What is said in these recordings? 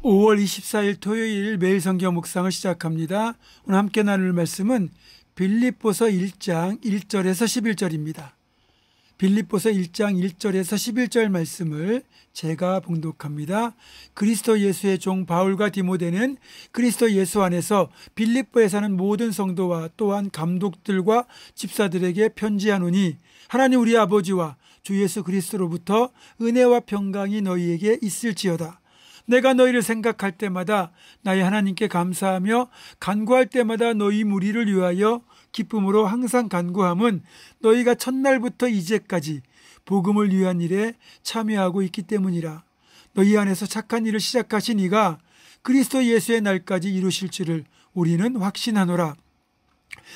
5월 24일 토요일 매일 성경 묵상을 시작합니다. 오늘 함께 나눌 말씀은 빌립보서 1장 1절에서 11절입니다. 빌립보서 1장 1절에서 11절 말씀을 제가 봉독합니다. 그리스도 예수의 종 바울과 디모데는 그리스도 예수 안에서 빌립보에 사는 모든 성도와 또한 감독들과 집사들에게 편지하노니, 하나님 우리 아버지와 주 예수 그리스도로부터 은혜와 평강이 너희에게 있을지어다. 내가 너희를 생각할 때마다 나의 하나님께 감사하며 간구할 때마다 너희 무리를 위하여 기쁨으로 항상 간구함은 너희가 첫날부터 이제까지 복음을 위한 일에 참여하고 있기 때문이라. 너희 안에서 착한 일을 시작하신 이가 그리스도 예수의 날까지 이루실 줄을 우리는 확신하노라.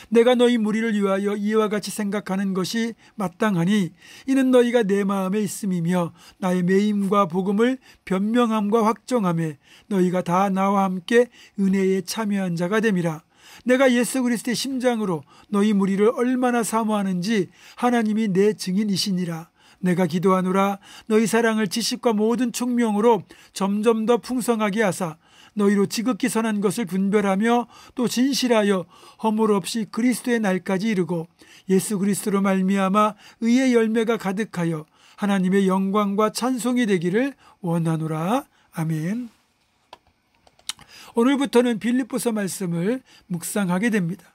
내가 너희 무리를 위하여 이와 같이 생각하는 것이 마땅하니 이는 너희가 내 마음에 있음이며 나의 매임과 복음을 변명함과 확정함에 너희가 다 나와 함께 은혜에 참여한 자가 됨이라. 내가 예수 그리스도의 심장으로 너희 무리를 얼마나 사모하는지 하나님이 내 증인이시니라. 내가 기도하노라. 너희 사랑을 지식과 모든 총명으로 점점 더 풍성하게 하사 너희로 지극히 선한 것을 분별하며 또 진실하여 허물 없이 그리스도의 날까지 이르고 예수 그리스도로 말미암아 의의 열매가 가득하여 하나님의 영광과 찬송이 되기를 원하노라. 아멘. 오늘부터는 빌립보서 말씀을 묵상하게 됩니다.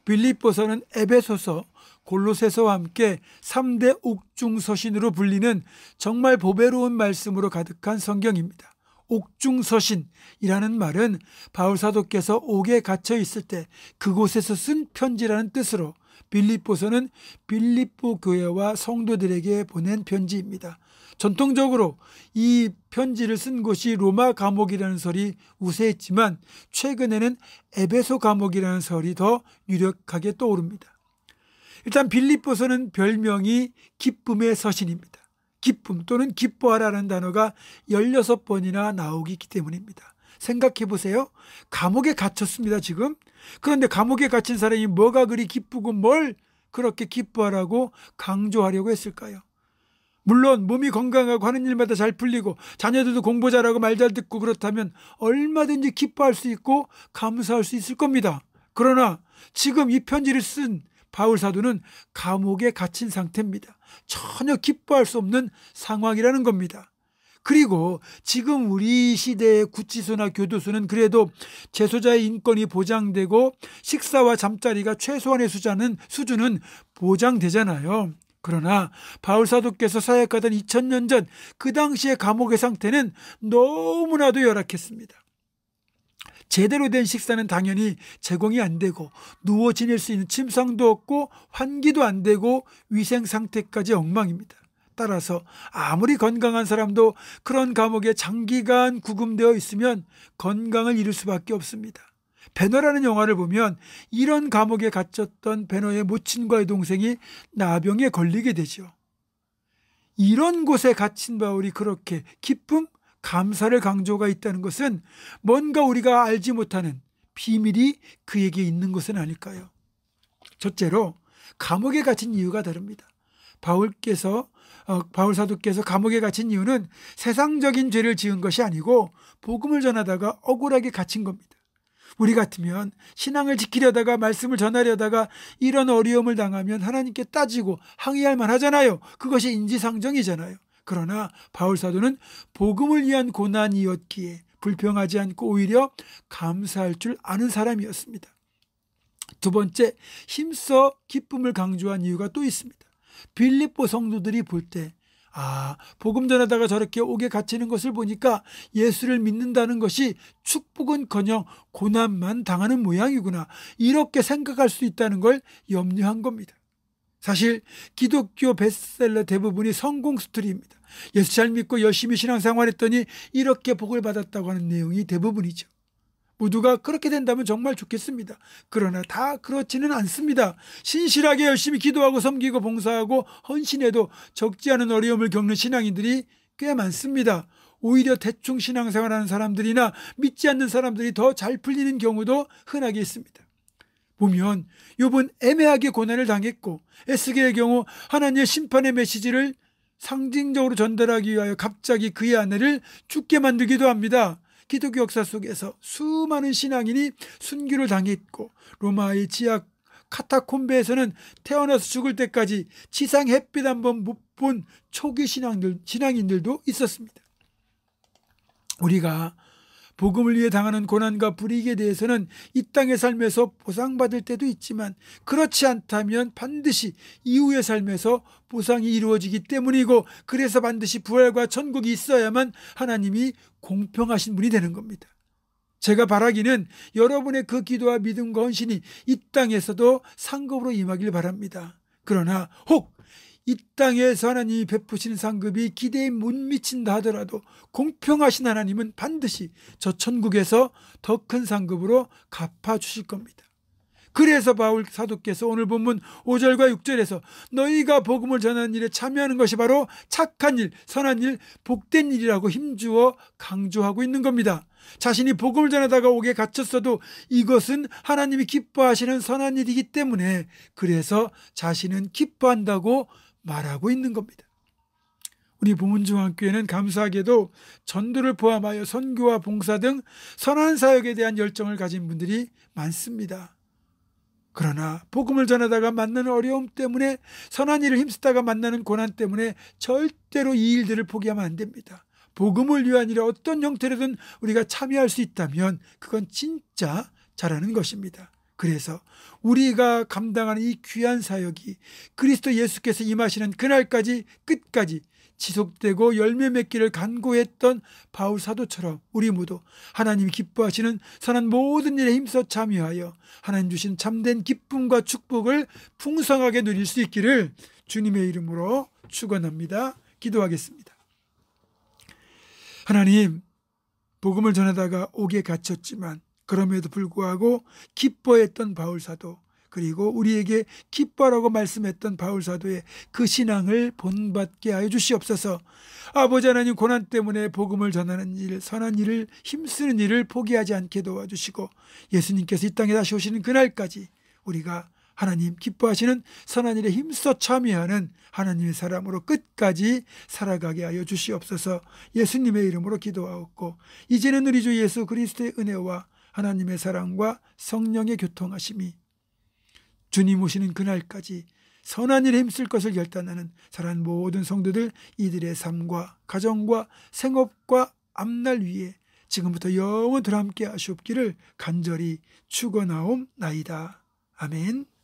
빌립보서는 에베소서, 골로새서와 함께 3대 옥중서신으로 불리는 정말 보배로운 말씀으로 가득한 성경입니다. 옥중서신이라는 말은 바울 사도께서 옥에 갇혀 있을 때 그곳에서 쓴 편지라는 뜻으로 빌립보서는 빌립보 교회와 성도들에게 보낸 편지입니다. 전통적으로 이 편지를 쓴 곳이 로마 감옥이라는 설이 우세했지만 최근에는 에베소 감옥이라는 설이 더 유력하게 떠오릅니다. 일단 빌립보서는 별명이 기쁨의 서신입니다. 기쁨 또는 기뻐하라는 단어가 16번이나 나오기 때문입니다. 생각해 보세요. 감옥에 갇혔습니다, 지금. 그런데 감옥에 갇힌 사람이 뭐가 그리 기쁘고 뭘 그렇게 기뻐하라고 강조하려고 했을까요? 물론 몸이 건강하고 하는 일마다 잘 풀리고 자녀들도 공부 잘하고 말 잘 듣고 그렇다면 얼마든지 기뻐할 수 있고 감사할 수 있을 겁니다. 그러나 지금 이 편지를 쓴 바울 사도는 감옥에 갇힌 상태입니다. 전혀 기뻐할 수 없는 상황이라는 겁니다. 그리고 지금 우리 시대의 구치소나 교도소는 그래도 재소자의 인권이 보장되고 식사와 잠자리가 최소한의 수준은 보장되잖아요. 그러나 바울 사도께서 사역하던 2000년 전 그 당시의 감옥의 상태는 너무나도 열악했습니다. 제대로 된 식사는 당연히 제공이 안 되고 누워 지낼 수 있는 침상도 없고 환기도 안 되고 위생 상태까지 엉망입니다. 따라서 아무리 건강한 사람도 그런 감옥에 장기간 구금되어 있으면 건강을 잃을 수밖에 없습니다. 배너라는 영화를 보면 이런 감옥에 갇혔던 배너의 모친과의 동생이 나병에 걸리게 되죠. 이런 곳에 갇힌 바울이 그렇게 기쁨, 감사를 강조가 있다는 것은 뭔가 우리가 알지 못하는 비밀이 그에게 있는 것은 아닐까요? 첫째로 감옥에 갇힌 이유가 다릅니다. 바울 사도께서 감옥에 갇힌 이유는 세상적인 죄를 지은 것이 아니고 복음을 전하다가 억울하게 갇힌 겁니다. 우리 같으면 신앙을 지키려다가 말씀을 전하려다가 이런 어려움을 당하면 하나님께 따지고 항의할 만하잖아요. 그것이 인지상정이잖아요. 그러나 바울 사도는 복음을 위한 고난이었기에 불평하지 않고 오히려 감사할 줄 아는 사람이었습니다. 두 번째, 힘써 기쁨을 강조한 이유가 또 있습니다. 빌립보 성도들이 볼 때 복음 전하다가 저렇게 옥에 갇히는 것을 보니까 예수를 믿는다는 것이 축복은커녕 고난만 당하는 모양이구나, 이렇게 생각할 수 있다는 걸 염려한 겁니다. 사실 기독교 베스트셀러 대부분이 성공 스토리입니다. 예수 잘 믿고 열심히 신앙생활했더니 이렇게 복을 받았다고 하는 내용이 대부분이죠. 모두가 그렇게 된다면 정말 좋겠습니다. 그러나 다 그렇지는 않습니다. 신실하게 열심히 기도하고 섬기고 봉사하고 헌신해도 적지 않은 어려움을 겪는 신앙인들이 꽤 많습니다. 오히려 대충 신앙생활하는 사람들이나 믿지 않는 사람들이 더 잘 풀리는 경우도 흔하게 있습니다. 보면 욥은 애매하게 고난을 당했고 에스겔의 경우 하나님의 심판의 메시지를 상징적으로 전달하기 위하여 갑자기 그의 아내를 죽게 만들기도 합니다. 기독교 역사 속에서 수많은 신앙인이 순교를 당했고 로마의 지하 카타콤베에서는 태어나서 죽을 때까지 지상 햇빛 한번 못 본 초기 신앙인들도 있었습니다. 우리가 복음을 위해 당하는 고난과 불이익에 대해서는 이 땅의 삶에서 보상받을 때도 있지만 그렇지 않다면 반드시 이후의 삶에서 보상이 이루어지기 때문이고, 그래서 반드시 부활과 천국이 있어야만 하나님이 공평하신 분이 되는 겁니다. 제가 바라기는 여러분의 그 기도와 믿음과 헌신이 이 땅에서도 상급으로 임하길 바랍니다. 그러나 혹 이 땅에서 하나님이 베푸시는 상급이 기대에 못 미친다 하더라도 공평하신 하나님은 반드시 저 천국에서 더 큰 상급으로 갚아주실 겁니다. 그래서 바울 사도께서 오늘 본문 5절과 6절에서 너희가 복음을 전하는 일에 참여하는 것이 바로 착한 일, 선한 일, 복된 일이라고 힘주어 강조하고 있는 겁니다. 자신이 복음을 전하다가 옥에 갇혔어도 이것은 하나님이 기뻐하시는 선한 일이기 때문에 그래서 자신은 기뻐한다고 말하고 있는 겁니다. 우리 보문중앙교회는 감사하게도 전도를 포함하여 선교와 봉사 등 선한 사역에 대한 열정을 가진 분들이 많습니다. 그러나 복음을 전하다가 만나는 어려움 때문에, 선한 일을 힘쓰다가 만나는 고난 때문에 절대로 이 일들을 포기하면 안 됩니다. 복음을 위한 일에 어떤 형태로든 우리가 참여할 수 있다면 그건 진짜 잘하는 것입니다. 그래서 우리가 감당하는 이 귀한 사역이 그리스도 예수께서 임하시는 그날까지 끝까지 지속되고 열매 맺기를 간구했던 바울 사도처럼 우리 모두 하나님이 기뻐하시는 선한 모든 일에 힘써 참여하여 하나님 주신 참된 기쁨과 축복을 풍성하게 누릴 수 있기를 주님의 이름으로 축원합니다. 기도하겠습니다. 하나님, 복음을 전하다가 옥에 갇혔지만 그럼에도 불구하고 기뻐했던 바울 사도, 그리고 우리에게 기뻐라고 말씀했던 바울 사도의 그 신앙을 본받게 하여 주시옵소서. 아버지 하나님, 고난 때문에 복음을 전하는 일, 선한 일을 힘쓰는 일을 포기하지 않게 도와주시고 예수님께서 이 땅에 다시 오시는 그날까지 우리가 하나님 기뻐하시는 선한 일에 힘써 참여하는 하나님의 사람으로 끝까지 살아가게 하여 주시옵소서. 예수님의 이름으로 기도하옵고 이제는 우리 주 예수 그리스도의 은혜와 하나님의 사랑과 성령의 교통하심이 주님 오시는 그날까지 선한 일에 힘쓸 것을 결단하는 사랑하는 모든 성도들, 이들의 삶과 가정과 생업과 앞날 위에 지금부터 영원토록 함께 하시옵기를 간절히 축원하옵나이다. 아멘.